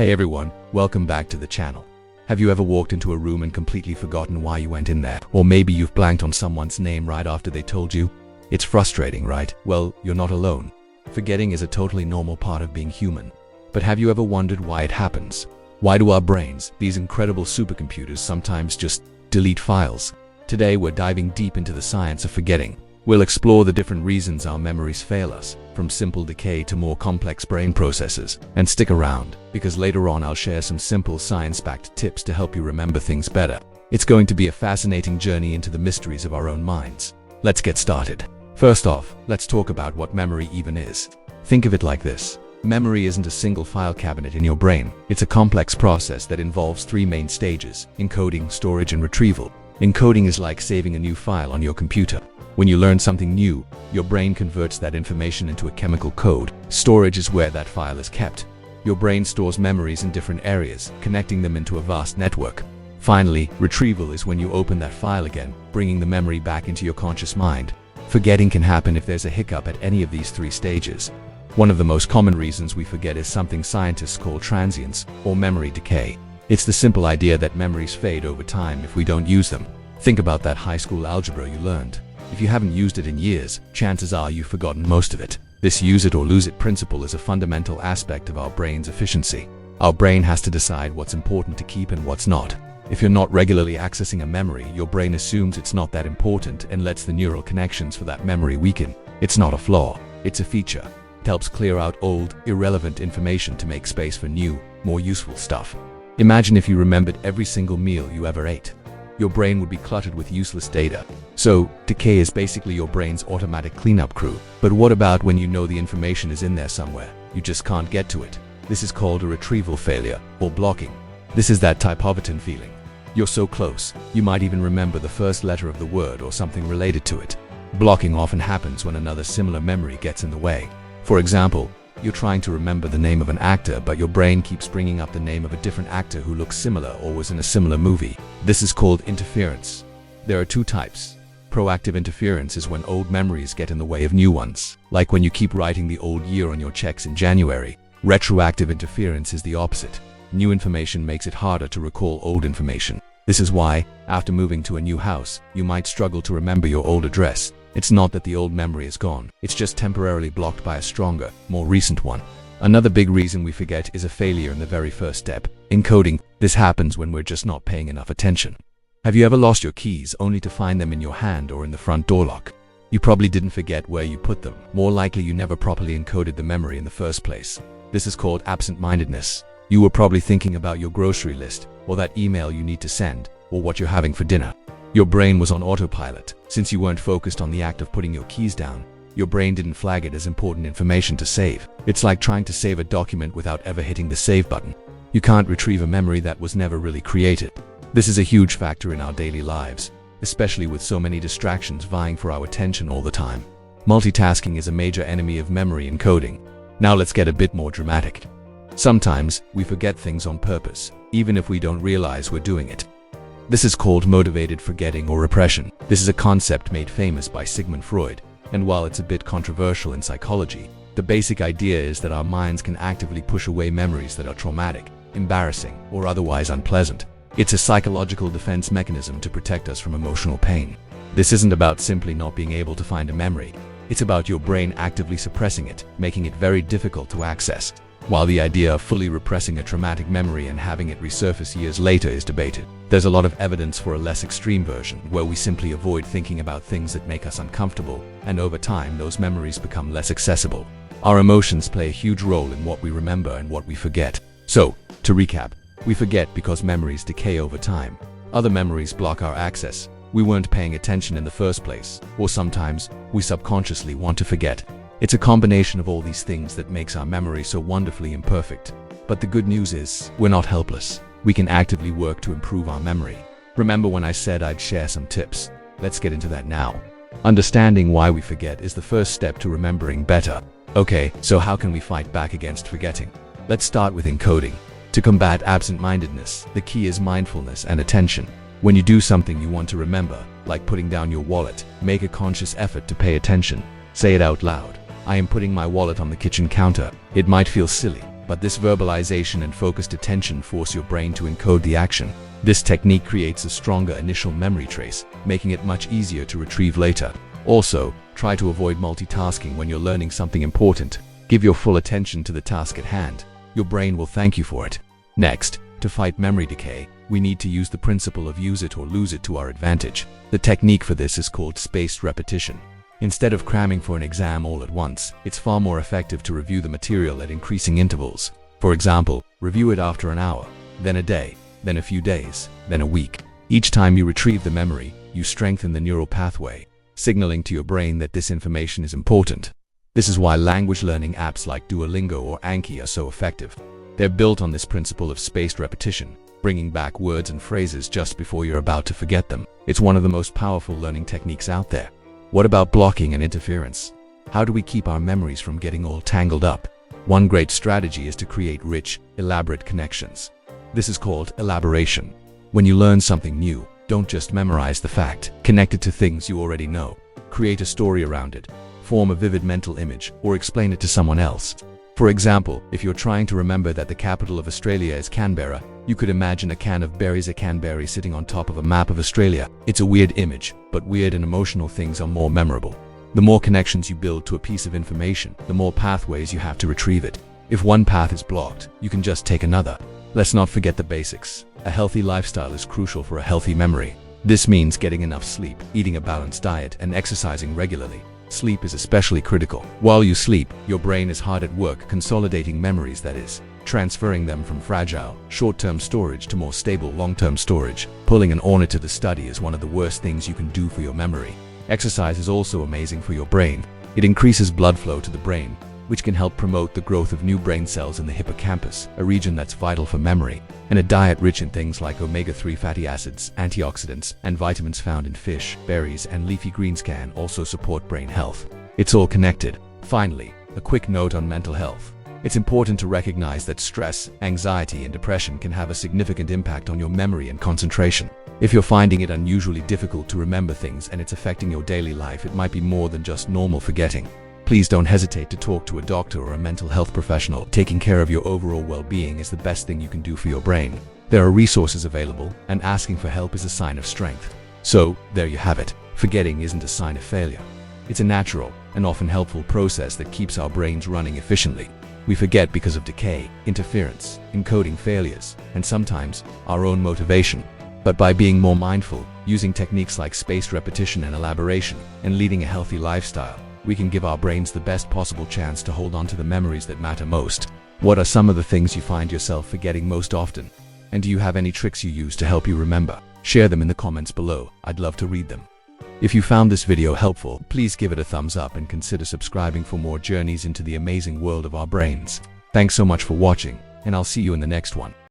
Hey everyone, welcome back to the channel. Have you ever walked into a room and completely forgotten why you went in there? Or maybe you've blanked on someone's name right after they told you? It's frustrating, right? Well, you're not alone. Forgetting is a totally normal part of being human. But have you ever wondered why it happens? Why do our brains, these incredible supercomputers, sometimes just delete files? Today we're diving deep into the science of forgetting. We'll explore the different reasons our memories fail us, from simple decay to more complex brain processes. And stick around, because later on I'll share some simple science-backed tips to help you remember things better. It's going to be a fascinating journey into the mysteries of our own minds. Let's get started. First off, let's talk about what memory even is. Think of it like this. Memory isn't a single file cabinet in your brain. It's a complex process that involves three main stages: encoding, storage, and retrieval. Encoding is like saving a new file on your computer. When you learn something new, your brain converts that information into a chemical code. Storage is where that file is kept. Your brain stores memories in different areas, connecting them into a vast network. Finally, retrieval is when you open that file again, bringing the memory back into your conscious mind. Forgetting can happen if there's a hiccup at any of these three stages. One of the most common reasons we forget is something scientists call transience, or memory decay. It's the simple idea that memories fade over time if we don't use them. Think about that high school algebra you learned. If you haven't used it in years, chances are you've forgotten most of it. This use it or lose it principle is a fundamental aspect of our brain's efficiency. Our brain has to decide what's important to keep and what's not. If you're not regularly accessing a memory, your brain assumes it's not that important and lets the neural connections for that memory weaken. It's not a flaw, it's a feature. It helps clear out old, irrelevant information to make space for new, more useful stuff. Imagine if you remembered every single meal you ever ate. Your brain would be cluttered with useless data. So, decay is basically your brain's automatic cleanup crew. But what about when you know the information is in there somewhere? You just can't get to it. This is called a retrieval failure, or blocking. This is that typoverton feeling. You're so close, you might even remember the first letter of the word or something related to it. Blocking often happens when another similar memory gets in the way. For example, you're trying to remember the name of an actor, but your brain keeps bringing up the name of a different actor who looks similar or was in a similar movie. This is called interference. There are two types. Proactive interference is when old memories get in the way of new ones, like when you keep writing the old year on your checks in January. Retroactive interference is the opposite. New information makes it harder to recall old information. This is why, after moving to a new house, you might struggle to remember your old address. It's not that the old memory is gone, it's just temporarily blocked by a stronger, more recent one. Another big reason we forget is a failure in the very first step, encoding. This happens when we're just not paying enough attention. Have you ever lost your keys only to find them in your hand or in the front door lock? You probably didn't forget where you put them. More likely you never properly encoded the memory in the first place. This is called absent-mindedness. You were probably thinking about your grocery list, or that email you need to send, or what you're having for dinner. Your brain was on autopilot. Since you weren't focused on the act of putting your keys down, your brain didn't flag it as important information to save. It's like trying to save a document without ever hitting the save button. You can't retrieve a memory that was never really created. This is a huge factor in our daily lives, especially with so many distractions vying for our attention all the time. Multitasking is a major enemy of memory encoding. Now let's get a bit more dramatic. Sometimes, we forget things on purpose, even if we don't realize we're doing it. This is called motivated forgetting or repression. This is a concept made famous by Sigmund Freud, and while it's a bit controversial in psychology, the basic idea is that our minds can actively push away memories that are traumatic, embarrassing, or otherwise unpleasant. It's a psychological defense mechanism to protect us from emotional pain. This isn't about simply not being able to find a memory. It's about your brain actively suppressing it, making it very difficult to access. While the idea of fully repressing a traumatic memory and having it resurface years later is debated, there's a lot of evidence for a less extreme version, where we simply avoid thinking about things that make us uncomfortable, and over time those memories become less accessible. Our emotions play a huge role in what we remember and what we forget. So, to recap, we forget because memories decay over time. Other memories block our access. We weren't paying attention in the first place, or sometimes, we subconsciously want to forget. It's a combination of all these things that makes our memory so wonderfully imperfect. But the good news is, we're not helpless. We can actively work to improve our memory. Remember when I said I'd share some tips? Let's get into that now. Understanding why we forget is the first step to remembering better. Okay, so how can we fight back against forgetting? Let's start with encoding. To combat absent-mindedness, the key is mindfulness and attention. When you do something you want to remember, like putting down your wallet, make a conscious effort to pay attention. Say it out loud. I am putting my wallet on the kitchen counter. It might feel silly, but this verbalization and focused attention force your brain to encode the action. This technique creates a stronger initial memory trace, making it much easier to retrieve later. Also, try to avoid multitasking when you're learning something important. Give your full attention to the task at hand. Your brain will thank you for it. Next, to fight memory decay, we need to use the principle of use it or lose it to our advantage. The technique for this is called spaced repetition. Instead of cramming for an exam all at once, it's far more effective to review the material at increasing intervals. For example, review it after an hour, then a day, then a few days, then a week. Each time you retrieve the memory, you strengthen the neural pathway, signaling to your brain that this information is important. This is why language learning apps like Duolingo or Anki are so effective. They're built on this principle of spaced repetition, bringing back words and phrases just before you're about to forget them. It's one of the most powerful learning techniques out there. What about blocking and interference? How do we keep our memories from getting all tangled up? One great strategy is to create rich, elaborate connections. This is called elaboration. When you learn something new, don't just memorize the fact. Connect it to things you already know. Create a story around it. Form a vivid mental image, or explain it to someone else. For example, if you're trying to remember that the capital of Australia is Canberra, you could imagine a can of berries, a canberry sitting on top of a map of Australia. It's a weird image, but weird and emotional things are more memorable. The more connections you build to a piece of information, the more pathways you have to retrieve it. If one path is blocked, you can just take another. Let's not forget the basics. A healthy lifestyle is crucial for a healthy memory. This means getting enough sleep, eating a balanced diet, and exercising regularly. Sleep is especially critical. While you sleep, your brain is hard at work consolidating memories, that is, transferring them from fragile, short-term storage to more stable, long-term storage. Pulling an ornament to the study is one of the worst things you can do for your memory. Exercise is also amazing for your brain. It increases blood flow to the brain, which can help promote the growth of new brain cells in the hippocampus, a region that's vital for memory. And a diet rich in things like omega-3 fatty acids, antioxidants, and vitamins found in fish, berries, and leafy greens can also support brain health. It's all connected. Finally, a quick note on mental health. It's important to recognize that stress, anxiety, and depression can have a significant impact on your memory and concentration. If you're finding it unusually difficult to remember things and it's affecting your daily life, it might be more than just normal forgetting. Please don't hesitate to talk to a doctor or a mental health professional. Taking care of your overall well-being is the best thing you can do for your brain. There are resources available, and asking for help is a sign of strength. So, there you have it. Forgetting isn't a sign of failure. It's a natural and often helpful process that keeps our brains running efficiently. We forget because of decay, interference, encoding failures, and sometimes our own motivation. But by being more mindful, using techniques like spaced repetition and elaboration, and leading a healthy lifestyle, we can give our brains the best possible chance to hold on to the memories that matter most. What are some of the things you find yourself forgetting most often? And do you have any tricks you use to help you remember? Share them in the comments below. I'd love to read them. If you found this video helpful, please give it a thumbs up and consider subscribing for more journeys into the amazing world of our brains. Thanks so much for watching, and I'll see you in the next one.